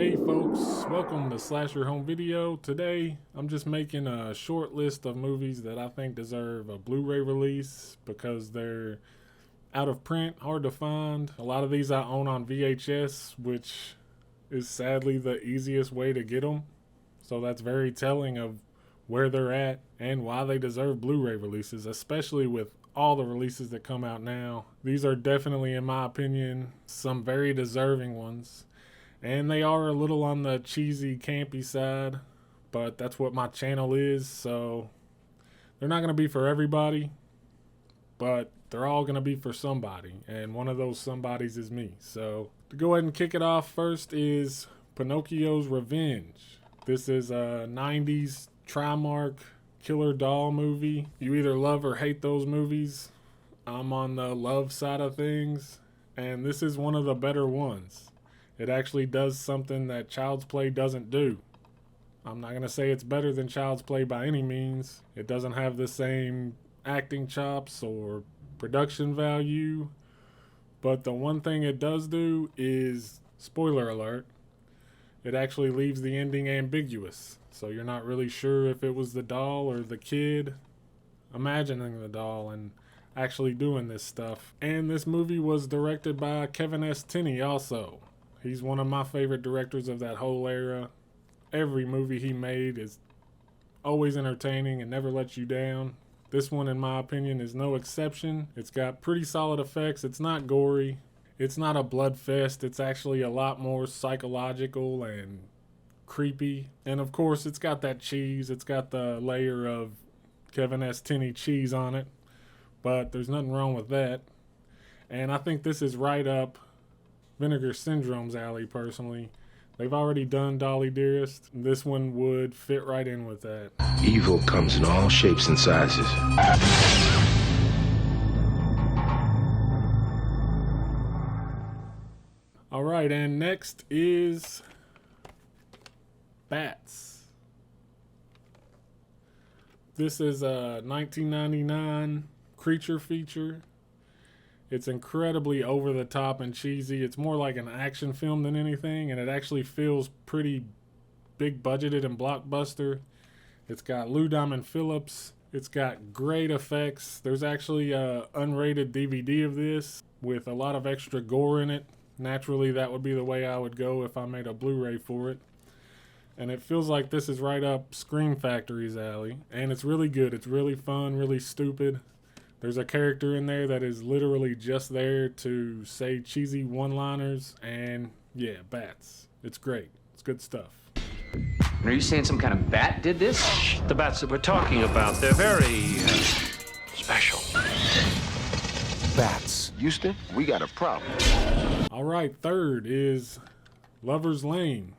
Hey folks, welcome to Slasher Home Video. Today I'm just making a short list of movies that I think deserve a Blu-ray release because they're out of print, hard to find. A lot of these I own on VHS, which is sadly the easiest way to get them. So that's very telling of where they're at and why they deserve Blu-ray releases, especially with all the releases that come out now. These are definitely, in my opinion, some very deserving ones. And they are a little on the cheesy, campy side, but that's what my channel is, so they're not going to be for everybody, but they're all going to be for somebody, and one of those somebodies is me. So to go ahead and kick it off, first is Pinocchio's Revenge. This is a 90s Trimark killer doll movie. You either love or hate those movies. I'm on the love side of things, and this is one of the better ones. It actually does something that Child's Play doesn't do. I'm not going to say it's better than Child's Play by any means. It doesn't have the same acting chops or production value. But the one thing it does do is, spoiler alert, it actually leaves the ending ambiguous. So you're not really sure if it was the doll or the kid imagining the doll and actually doing this stuff. And this movie was directed by Kevin S. Tenney also. He's one of my favorite directors of that whole era. Every movie he made is always entertaining and never lets you down. This one, in my opinion, is no exception. It's got pretty solid effects. It's not gory. It's not a blood fest. It's actually a lot more psychological and creepy. And of course, it's got that cheese. It's got the layer of Kevin S. Tenney cheese on it. But there's nothing wrong with that. And I think this is right up Vinegar Syndrome's alley, personally. They've already done Dolly Dearest. This one would fit right in with that. Evil comes in all shapes and sizes. Alright, and next is Bats. This is a 1999 creature feature. It's incredibly over the top and cheesy. It's more like an action film than anything, and it actually feels pretty big budgeted and blockbuster. It's got Lou Diamond Phillips. It's got great effects. There's actually a unrated DVD of this with a lot of extra gore in it. Naturally, that would be the way I would go if I made a Blu-ray for it. And it feels like this is right up Scream Factory's alley. And it's really good. It's really fun, really stupid. There's a character in there that is literally just there to say cheesy one-liners, and yeah, bats. It's great. It's good stuff. Are you saying some kind of bat did this? The bats that we're talking about, they're very special. Bats. Houston, we got a problem. All right, third is Lover's Lane.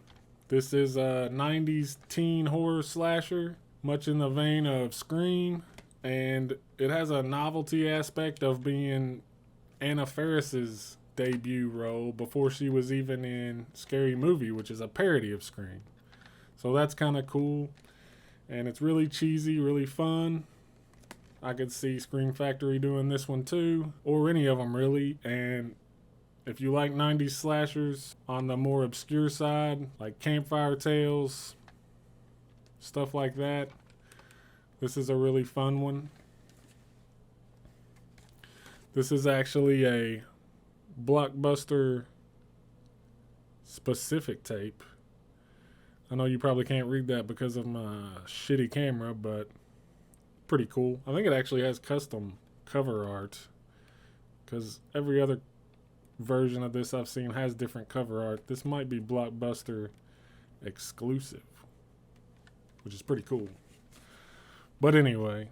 This is a 90s teen horror slasher, much in the vein of Scream. And it has a novelty aspect of being Anna Faris's debut role before she was even in Scary Movie, which is a parody of Scream. So that's kind of cool. And it's really cheesy, really fun. I could see Scream Factory doing this one too, or any of them really. And if you like 90s slashers on the more obscure side, like Campfire Tales, stuff like that, this is a really fun one. This is actually a Blockbuster specific tape. I know you probably can't read that because of my shitty camera, but pretty cool. I think it actually has custom cover art because every other version of this I've seen has different cover art. This might be Blockbuster exclusive, which is pretty cool. But anyway,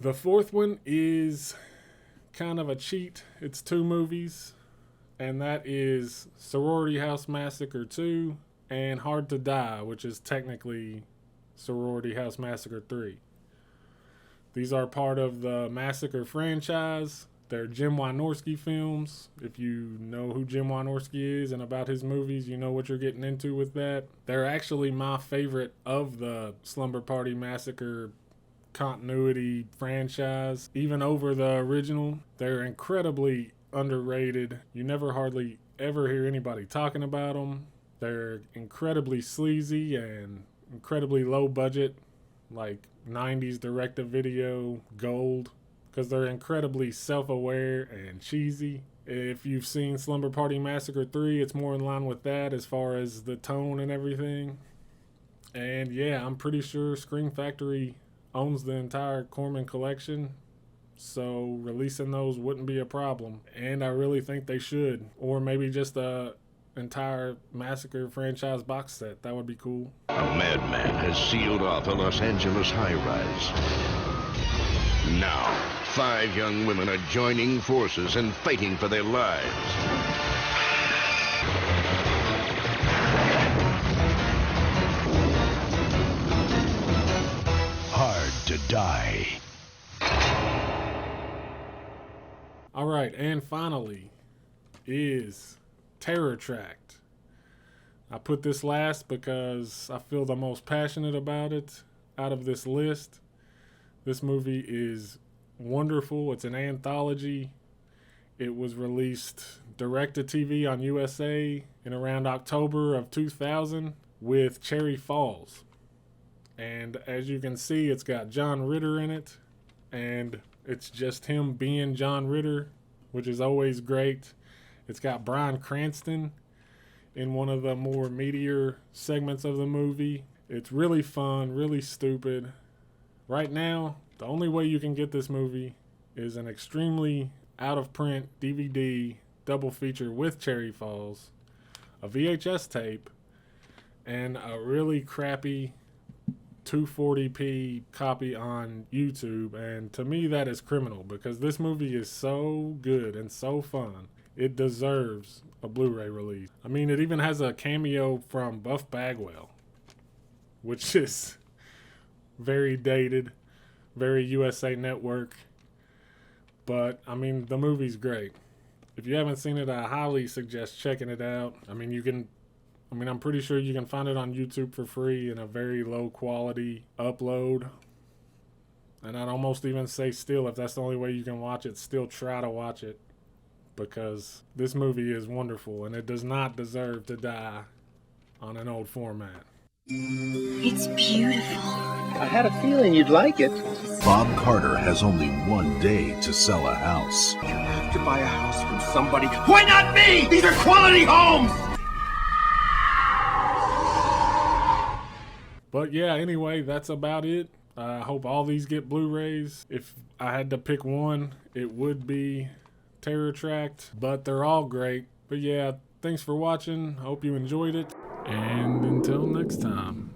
the fourth one is kind of a cheat. It's two movies, and that is Sorority House Massacre 2 and Hard to Die, which is technically Sorority House Massacre 3. These are part of the Massacre franchise. They're Jim Wynorski films. If you know who Jim Wynorski is and about his movies, you know what you're getting into with that. They're actually my favorite of the Slumber Party Massacre continuity franchise, even over the original. They're incredibly underrated. You never hardly ever hear anybody talking about them. They're incredibly sleazy and incredibly low budget, like 90s direct-to-video gold, because they're incredibly self-aware and cheesy. If you've seen Slumber Party Massacre 3, it's more in line with that as far as the tone and everything. And yeah, I'm pretty sure Scream Factory owns the entire Corman collection, so releasing those wouldn't be a problem. And I really think they should. Or maybe just a entire Massacre franchise box set. That would be cool. A madman has sealed off a Los Angeles high-rise. Now, 5 young women are joining forces and fighting for their lives. Hard to die. All right, and finally is Terror Tract. I put this last because I feel the most passionate about it out of this list. This movie is wonderful. It's an anthology. It was released direct-to-TV on USA in around October of 2000 with Cherry Falls. And as you can see, it's got John Ritter in it, and it's just him being John Ritter, which is always great. It's got Bryan Cranston in one of the more meatier segments of the movie. It's really fun, really stupid. Right now, the only way you can get this movie is an extremely out-of-print DVD double feature with Cherry Falls, a VHS tape, and a really crappy 240p copy on YouTube. And to me, that is criminal because this movie is so good and so fun. It deserves a Blu-ray release. I mean, it even has a cameo from Buff Bagwell, which is very dated, very USA Network. But, I mean, the movie's great. If you haven't seen it, I highly suggest checking it out. I'm pretty sure you can find it on YouTube for free in a very low quality upload. And I'd almost even say still, if that's the only way you can watch it, still try to watch it. Because this movie is wonderful and it does not deserve to die on an old format. It's beautiful. I had a feeling you'd like it. Bob Carter has only one day to sell a house. You have to buy a house from somebody. Why not me? These are quality homes! But yeah, anyway, that's about it. I hope all these get Blu-rays. If I had to pick one, it would be Terror Tract, but they're all great. But yeah, thanks for watching. Hope you enjoyed it. And until next time.